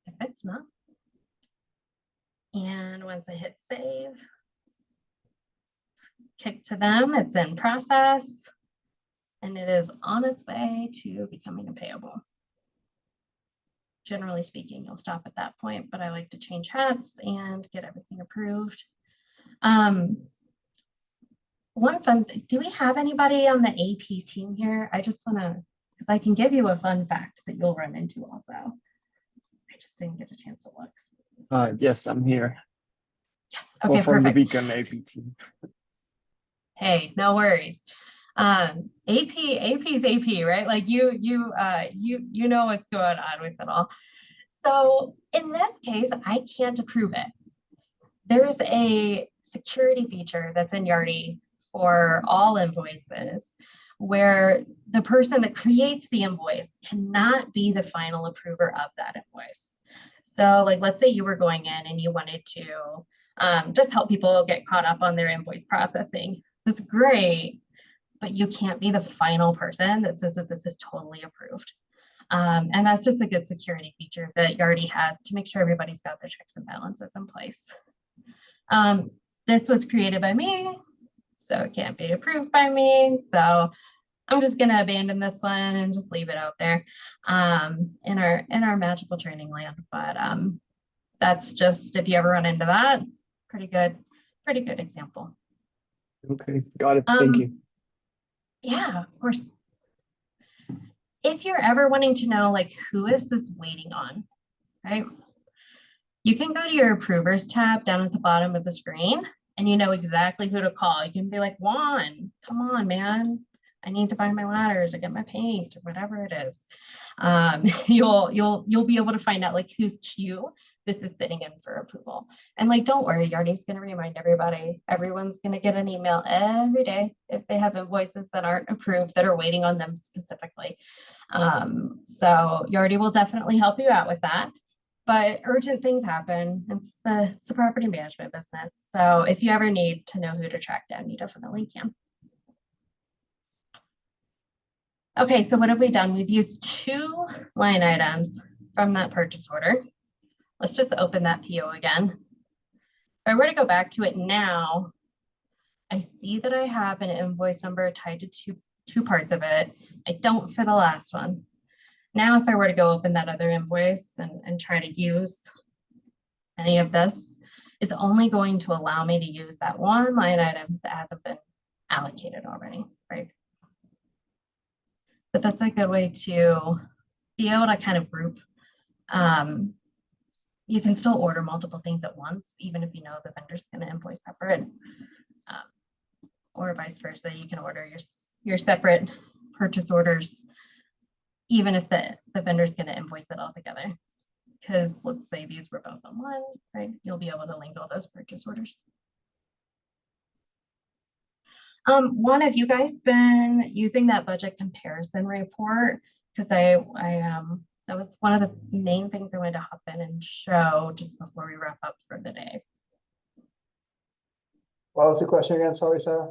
if it's not. And once I hit save, kick to them, it's in process, and it is on its way to becoming a payable. Generally speaking, you'll stop at that point, but I like to change hats and get everything approved. One fun, do we have anybody on the AP team here? I just want to, because I can give you a fun fact that you'll run into also. I just didn't get a chance to look. Yes, I'm here. Yes, Well, okay, from the perfect. Beacon AP team. Hey, no worries. AP's AP, right? Like you know what's going on with it all. So in this case, I can't approve it. There's a security feature that's in Yardi for all invoices where the person that creates the invoice cannot be the final approver of that invoice. So like, let's say you were going in and you wanted to just help people get caught up on their invoice processing. That's great, but you can't be the final person that says that this is totally approved. And that's just a good security feature that Yardi has to make sure everybody's got their checks and balances in place. This was created by me, so it can't be approved by me. So I'm just gonna abandon this one and just leave it out there in our magical training land. But that's just, if you ever run into that, pretty good example. Okay, got it. Thank you. Yeah, of course. If you're ever wanting to know, like, who is this waiting on, right? You can go to your approvers tab down at the bottom of the screen and you know exactly who to call. You can be like, Juan, come on, man. I need to buy my ladders or get my paint or whatever it is. You'll be able to find out like whose queue this is sitting in for approval. And like, don't worry, Yardi's going to remind everybody. Everyone's going to get an email every day if they have invoices that aren't approved that are waiting on them specifically. So Yardi will definitely help you out with that. But urgent things happen. It's the property management business. So if you ever need to know who to track down, you definitely can. Okay, so what have we done? We've used 2 line items from that purchase order. Let's just open that PO again. If I were to go back to it now, I see that I have an invoice number tied to two parts of it. I don't for the last one. Now, if I were to go open that other invoice and try to use any of this, it's only going to allow me to use that one line item that hasn't been allocated already, right? But that's a good way to be able to kind of group. You can still order multiple things at once, even if you know the vendor's going to invoice separate, or vice versa. You can order your separate purchase orders even if the vendor's going to invoice it all together. Because let's say these were both on one, right? You'll be able to link all those purchase orders. One, have you guys been using that budget comparison report? Because that was one of the main things I wanted to hop in and show just before we wrap up for the day. What was the question again? Sorry, Sarah.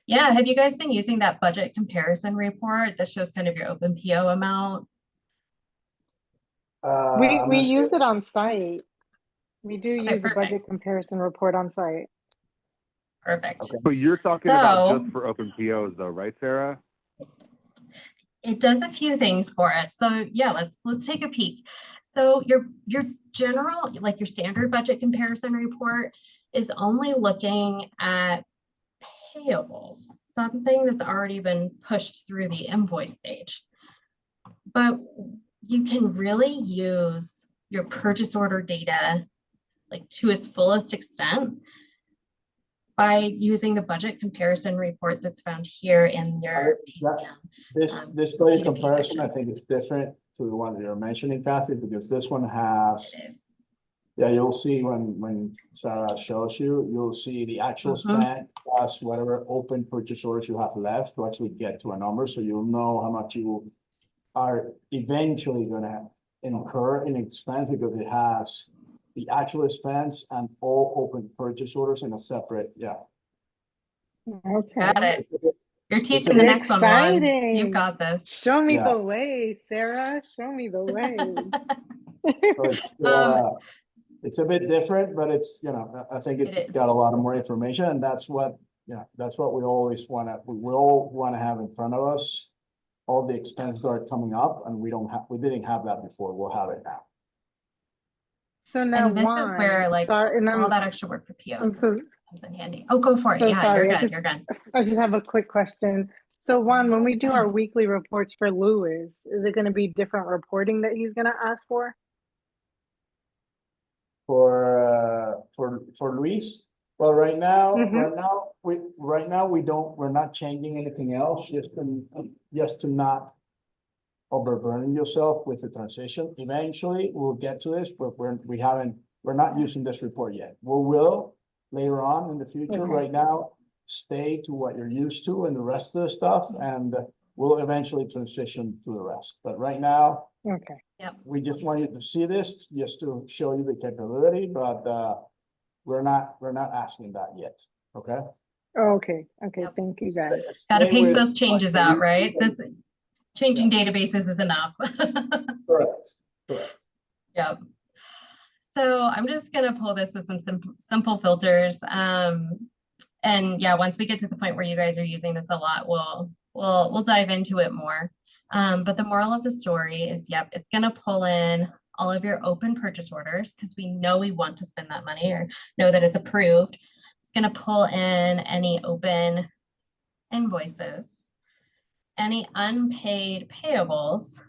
Yeah, have you guys been using that budget comparison report that shows kind of your open PO amount? We use it on site. We do use the perfect. budget comparison report on site. Perfect. Okay. But you're talking about just for open POs though, right, Sarah? It does a few things for us. So yeah, let's take a peek. So your general, like your standard budget comparison report is only looking at payables, something that's already been pushed through the invoice stage. But you can really use your purchase order data like to its fullest extent by using the budget comparison report that's found here in your PCM. This budget comparison, I think, is different to the one that you're mentioning, Kathy, because this one has, yeah, you'll see when Sarah shows you, you'll see the actual spend plus whatever open purchase orders you have left to actually get to a number. So you'll know how much you are eventually going to incur in expense because it has the actual expense and all open purchase orders in a separate, yeah. Okay. Got it. You're teaching the next one, Juan. You've got this. Show me the way, Sarah. Show me the way. So it's a bit different, but it's, you know, I think it's It is. got a lot of more information, and that's what, that's what we always we all wanna have in front of us. All the expenses are coming up, and we didn't have that before, we'll have it now. So now And this is where like sorry, and all that extra work for POs I'm so, comes in handy. Oh, go for it. so Yeah, sorry. you're good. You're good. I just have a quick question. So Juan, when we do our weekly reports for Louis, is it going to be different reporting that he's going to ask for? For Luis, well, right now, Mhm. we're not changing anything else, just to not overburden yourself with the transition. Eventually, we'll get to this, but we're not using this report yet. We will later on in the future. Okay. Right now, stay to what you're used to and the rest of the stuff, and we'll eventually transition to the rest. But right now, Okay. we just want you to see this, just to show you the capability, but we're not asking that yet, okay? Okay. Okay. Yep. Thank you guys. Got to Stay pace with those changes what out, you- right? This changing databases is enough. Correct. Yep. So I'm just gonna pull this with some simple filters. And yeah, once we get to the point where you guys are using this a lot, we'll dive into it more. But the moral of the story is, yep, it's gonna pull in all of your open purchase orders because we know we want to spend that money or know that it's approved. It's gonna pull in any open invoices, any unpaid payables,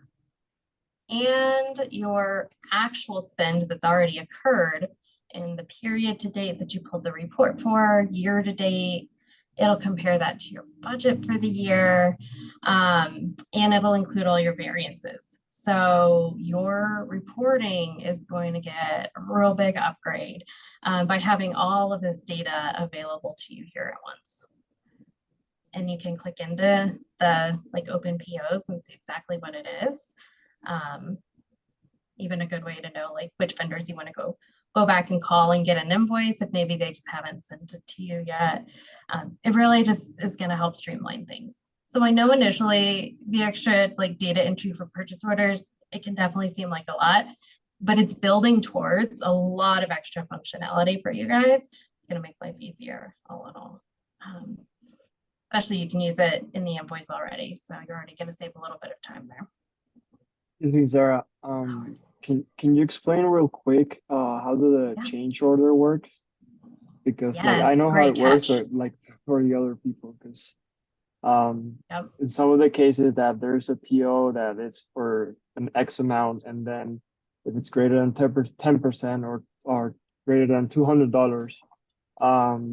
and your actual spend that's already occurred in the period to date that you pulled the report for, year to date. It'll compare that to your budget for the year, and it'll include all your variances. So your reporting is going to get a real big upgrade by having all of this data available to you here at once. And you can click into the like open POs and see exactly what it is. Even a good way to know like which vendors you want to go back and call and get an invoice if maybe they just haven't sent it to you yet. It really just is going to help streamline things. So I know initially the extra like data entry for purchase orders, it can definitely seem like a lot, but it's building towards a lot of extra functionality for you guys. It's going to make life easier all in all. Especially you can use it in the invoice already. So you're already going to save a little bit of time there. Excuse me, Zara, can you explain real quick how the change order works? Because like I Yes, know how great it works, catch. but like for the other people, because Yep. in some of the cases that there's a PO that it's for an X amount, and then if it's greater than 10% or greater than $200,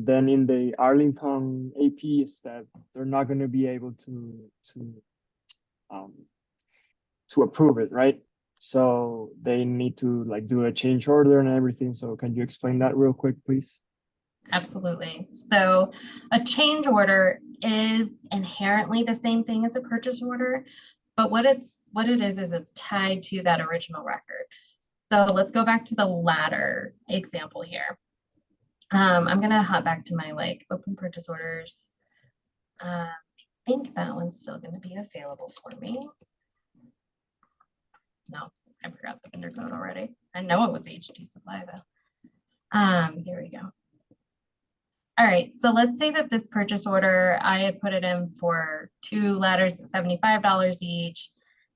then in the Arlington AP step, they're not going to be able to approve it, right? So they need to like do a change order and everything. So can you explain that real quick, please? Absolutely. So a change order is inherently the same thing as a purchase order, but what it is it's tied to that original record. So let's go back to the latter example here. I'm gonna hop back to my like open purchase orders. I think that one's still gonna be available for me. No, I forgot the vendor code already. I know it was HD Supply though. Here we go. All right, so let's say that this purchase order, I had put it in for 2 ladders at $75 each.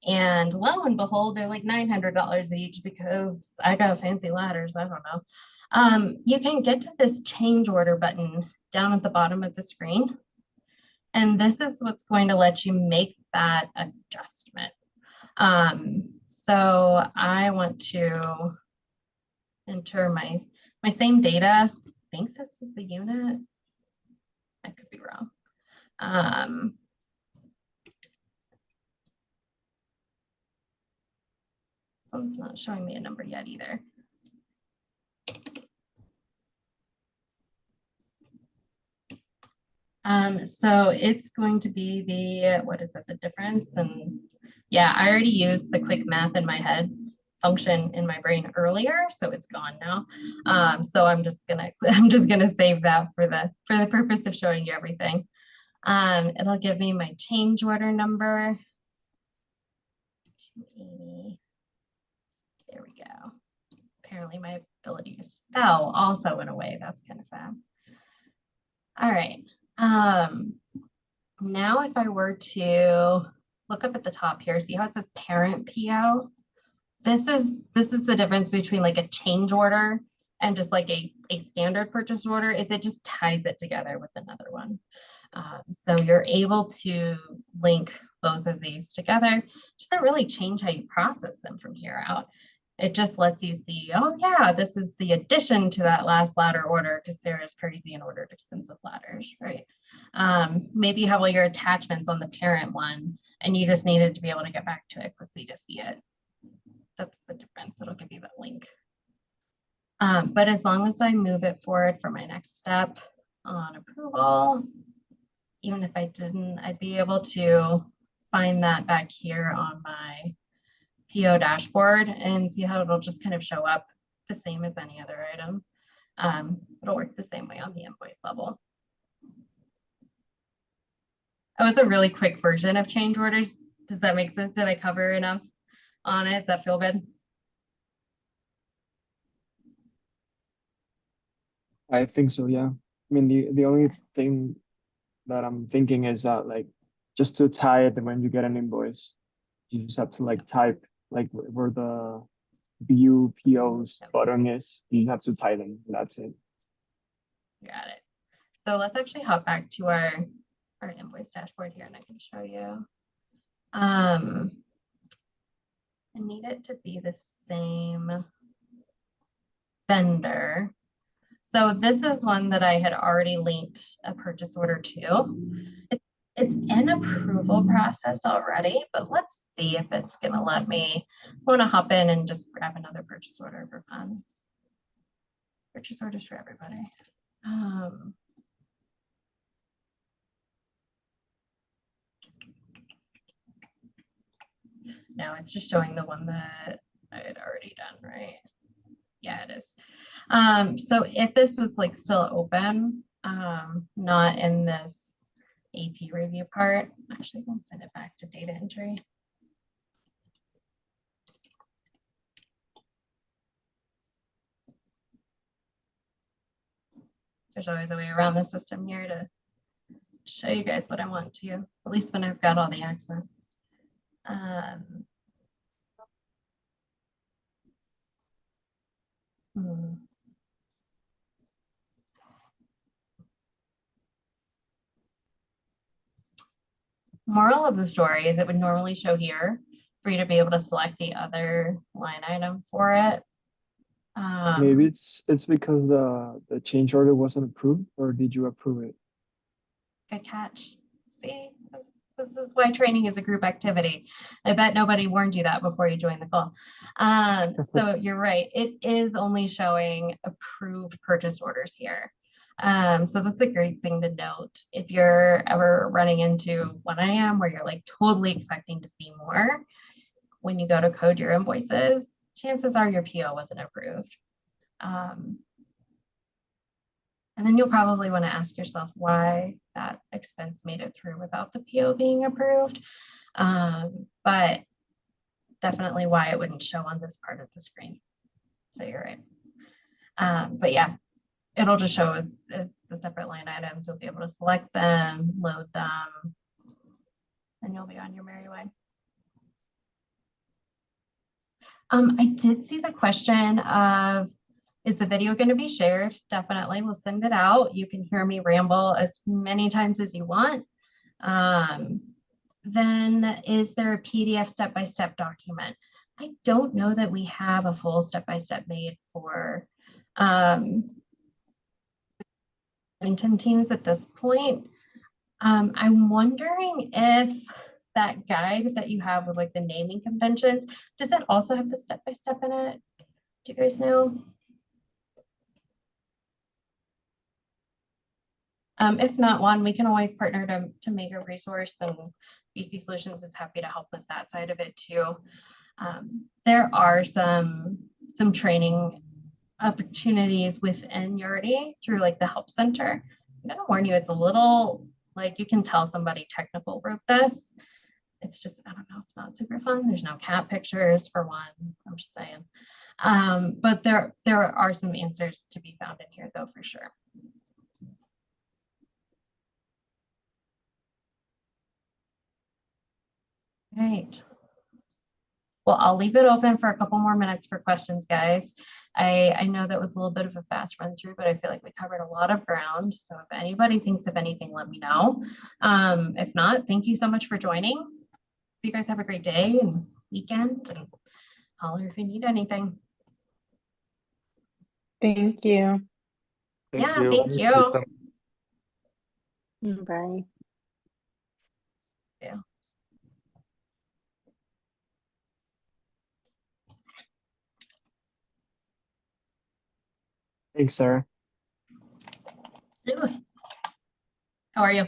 And lo and behold, they're like $900 each because I got fancy ladders, I don't know. You can get to this change order button down at the bottom of the screen. And this is what's going to let you make that adjustment. So I want to enter my same data. I think this was the unit. I could be wrong. Someone's not showing me a number yet either. So it's going to be the, what is that, the difference? And yeah, I already used the quick math in my head function in my brain earlier, so it's gone now. So I'm just gonna save that for the purpose of showing you everything. It'll give me my change order number, 280. There we go. Apparently my ability to spell also went away. That's kind of sad. All right. Now if I were to look up at the top here, see how it says parent PO? This is the difference between like a change order and just like a standard purchase order, is it just ties it together with another one. So you're able to link both of these together. Doesn't really change how you process them from here out. It just lets you see, oh yeah, this is the addition to that last ladder order because Sarah's crazy and ordered expensive ladders, right? Maybe you have all your attachments on the parent one and you just needed to be able to get back to it quickly to see it. That's the difference. It'll give you that link. But as long as I move it forward for my next step on approval, even if I didn't, I'd be able to find that back here on my PO dashboard and see how it'll just kind of show up the same as any other item. It'll work the same way on the invoice level. That was a really quick version of change orders. Does that make sense? Did I cover enough on it? Does that feel good? I think so, yeah. I mean, the only thing that I'm thinking is that like just to tie it when you get an invoice, you just have to like type like where the view POs button is. You have to tie them. That's it. Got it. So let's actually hop back to our invoice dashboard here and I can show you. I need it to be the same vendor. So this is one that I had already linked a purchase order to. It's in approval process already, but let's see if it's gonna let me. I wanna hop in and just grab another purchase order for fun. Purchase orders for everybody. No, it's just showing the one that I had already done, right? Yeah, it is. So if this was like still open, not in this AP review part, actually we'll send it back to data entry. There's always a way around the system here to show you guys what I want to, at least when I've got all the access. Moral of the story is it would normally show here for you to be able to select the other line item for it. Maybe it's because the change order wasn't approved, or did you approve it? Good catch. See, this is why training is a group activity. I bet nobody warned you that before you joined the call. So you're right. It is only showing approved purchase orders here. So that's a great thing to note. If you're ever running into what I am, where you're like totally expecting to see more, when you go to code your invoices, chances are your PO wasn't approved. And then you'll probably want to ask yourself why that expense made it through without the PO being approved. But definitely why it wouldn't show on this part of the screen. So you're right. But yeah, it'll just show as the separate line items. You'll be able to select them, load them, and you'll be on your merry way. I did see the question of, is the video going to be shared? Definitely, we'll send it out. You can hear me ramble as many times as you want. Then is there a PDF step-by-step document? I don't know that we have a full step-by-step made for Wellington teams at this point. I'm wondering if that guide that you have with like the naming conventions, does it also have the step-by-step in it? Do you guys know? If not one, we can always partner to make a resource, and BC Solutions is happy to help with that side of it too. There are some training opportunities within Yardi through like the help center. I'm gonna warn you, it's a little like, you can tell somebody technical wrote this. It's just, I don't know, it's not super fun. There's no cat pictures for one. I'm just saying. But there are some answers to be found in here though, for sure. Right. Well, I'll leave it open for a couple more minutes for questions, guys. I know that was a little bit of a fast run through, but I feel like we covered a lot of ground. So if anybody thinks of anything, let me know. If not, thank you so much for joining. You guys have a great day and weekend, and holler if you need anything. Thank you. Yeah, thank you. Bye. Yeah. Thanks, Sarah. Ooh. How are you?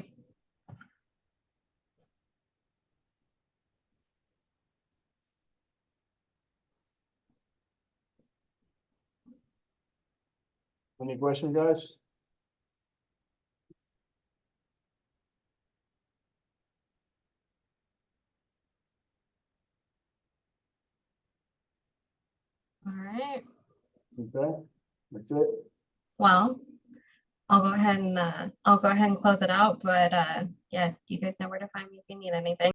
Any questions, guys? All right. Okay, that's it. Well, I'll go ahead and close it out. But yeah, you guys know where to find me if you need anything.